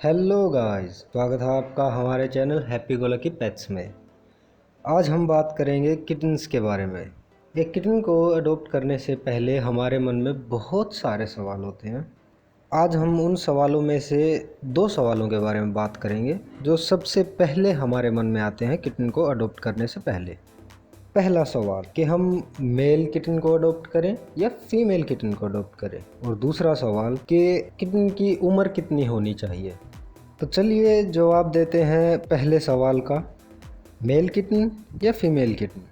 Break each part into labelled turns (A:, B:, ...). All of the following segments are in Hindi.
A: हेलो गाइस, स्वागत है आपका हमारे channel happy go lucky pets में। आज हम बात करेंगे किटन्स के बारे में। एक किटन को अडॉप्ट करने से पहले हमारे मन में बहुत सारे सवाल होते हैं। आज हम उन सवालों में से 2 सवालों के बारे में बात करेंगे जो सबसे पहले हमारे मन में आते हैं किटन को अडॉप्ट करने से पहले। पहला सवाल कि हम मेल किटन को अडॉप्ट करें या फीमेल किटन को अडॉप्ट करें, और दूसरा सवाल कि किटन की उम्र कितनी होनी चाहिए। तो चलिए जवाब देते हैं पहले सवाल का, मेल किटन या फीमेल किटन।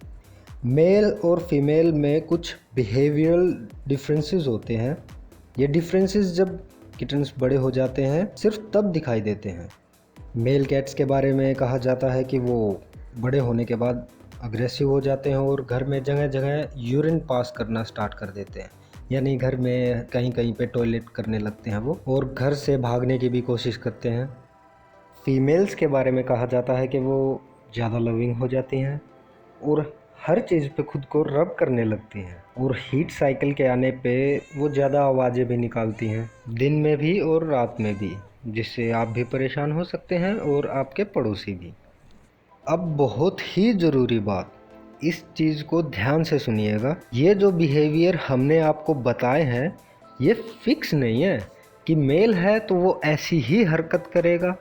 A: मेल और फीमेल में कुछ बिहेवियरल डिफरेंसेस होते हैं। ये डिफरेंसेस जब किटन्स बड़े हो जाते हैं सिर्फ तब दिखाई देते हैं। मेल कैट्स के बारे में कहा जाता है कि वो बड़े होने के बाद अग्रेसिव हो जाते हैं और घर में जगह जगह यूरिन पास करना स्टार्ट कर देते हैं, यानी घर में कहीं कहीं पे टॉयलेट करने लगते हैं वो, और घर से भागने की भी कोशिश करते हैं। फीमेल्स के बारे में कहा जाता है कि वो ज़्यादा लविंग हो जाती हैं और हर चीज़ पे खुद को रब करने लगती हैं, और हीट साइकिल के आने पे वो ज़्यादा आवाज़ें भी निकालती हैं, दिन में भी और रात में भी, जिससे आप भी परेशान हो सकते हैं और आपके पड़ोसी भी। अब बहुत ही ज़रूरी बात, इस चीज़ को ध्यान से सुनिएगा। ये जो बिहेवियर हमने आपको बताए हैं ये फिक्स नहीं है कि मेल है तो वो ऐसी ही हरकत करेगा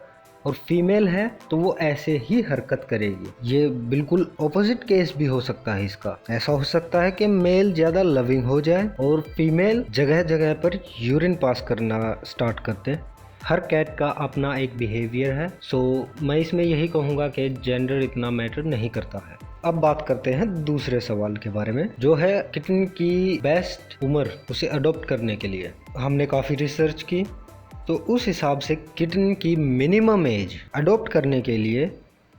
A: और फीमेल है तो वो ऐसे ही हरकत करेगी। ये बिल्कुल ऑपोजिट केस भी हो सकता है इसका। ऐसा हो सकता है कि मेल ज़्यादा लविंग हो जाए और फीमेल जगह जगह पर यूरिन पास करना स्टार्ट कर दे। हर कैट का अपना एक बिहेवियर है, सो मैं इसमें यही कहूँगा कि जेंडर इतना मैटर नहीं करता है। अब बात करते हैं दूसरे सवाल के बारे में, जो है किटन की बेस्ट उम्र उसे अडॉप्ट करने के लिए। हमने काफ़ी रिसर्च की तो उस हिसाब से किटन की मिनिमम एज अडॉप्ट करने के लिए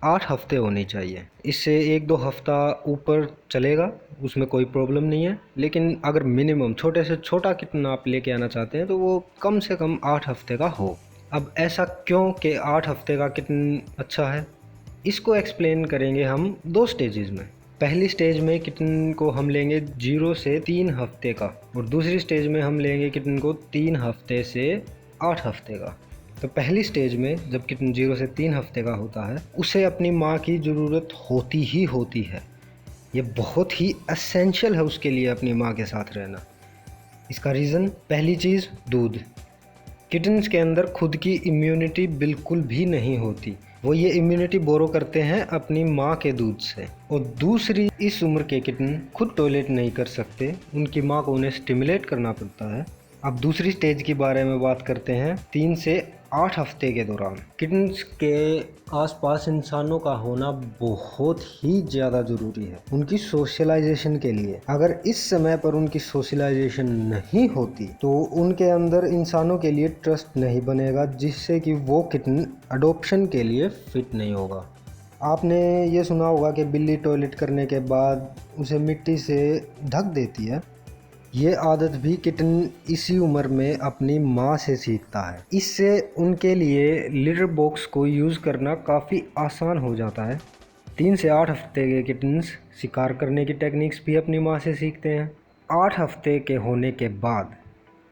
A: 8 हफ्ते होनी चाहिए। इससे 1-2 हफ्ता ऊपर चलेगा, उसमें कोई प्रॉब्लम नहीं है, लेकिन अगर मिनिमम छोटे से छोटा किटन आप लेके आना चाहते हैं तो वो कम से कम 8 हफ्ते का हो। अब ऐसा क्यों कि 8 हफ्ते का किटन अच्छा है, इसको एक्सप्लेन करेंगे हम 2 स्टेजेस में। पहली स्टेज में किटन को हम लेंगे 0 से 3 हफ्ते का, और दूसरी स्टेज में हम लेंगे किटन को 3 हफ्ते से 8 हफ्ते का। तो पहली स्टेज में जब किटन 0 से 3 हफ्ते का होता है उसे अपनी माँ की ज़रूरत होती ही होती है। ये बहुत ही एसेंशियल है उसके लिए अपनी माँ के साथ रहना। इसका रीज़न, पहली चीज़, दूध। किटन्स के अंदर खुद की इम्यूनिटी बिल्कुल भी नहीं होती, वो ये इम्यूनिटी बोरो करते हैं अपनी माँ के दूध से। और दूसरी, इस उम्र के किटन खुद टॉयलेट नहीं कर सकते, उनकी माँ को उन्हें स्टिमुलेट करना पड़ता है। अब दूसरी स्टेज के बारे में बात करते हैं। 3 से 8 हफ्ते के दौरान किटन्स के आसपास इंसानों का होना बहुत ही ज़्यादा ज़रूरी है उनकी सोशलाइजेशन के लिए। अगर इस समय पर उनकी सोशलाइजेशन नहीं होती तो उनके अंदर इंसानों के लिए ट्रस्ट नहीं बनेगा, जिससे कि वो किटन अडॉप्शन के लिए फिट नहीं होगा। आपने ये सुना होगा कि बिल्ली टॉयलेट करने के बाद उसे मिट्टी से ढक देती है। ये आदत भी किटन इसी उम्र में अपनी माँ से सीखता है। इससे उनके लिए लिटर बॉक्स को यूज़ करना काफ़ी आसान हो जाता है। 3 से 8 हफ्ते के किटन्स शिकार करने की टेक्निक्स भी अपनी माँ से सीखते हैं। 8 हफ्ते के होने के बाद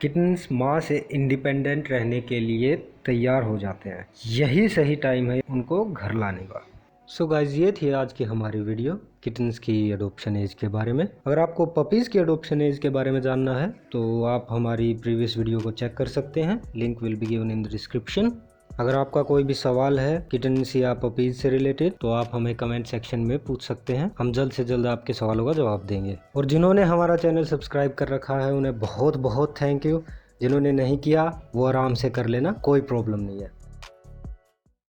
A: किटन्स माँ से इंडिपेंडेंट रहने के लिए तैयार हो जाते हैं। यही सही टाइम है उनको घर लाने का। सो गाइज, ये थी आज की हमारी वीडियो किटन्स की अडोप्शन एज के बारे में। अगर आपको पपीज़ की अडोप्शन एज के बारे में जानना है तो आप हमारी प्रीवियस वीडियो को चेक कर सकते हैं, link will be given in the description. अगर आपका कोई भी सवाल है किटन्स या पपीज़ से रिलेटेड तो आप हमें कमेंट सेक्शन में पूछ सकते हैं, हम जल्द से जल्द आपके सवालों का जवाब देंगे। और जिन्होंने हमारा चैनल सब्सक्राइब कर रखा है उन्हें बहुत बहुत थैंक यू। जिन्होंने नहीं किया वो आराम से कर लेना, कोई प्रॉब्लम नहीं है।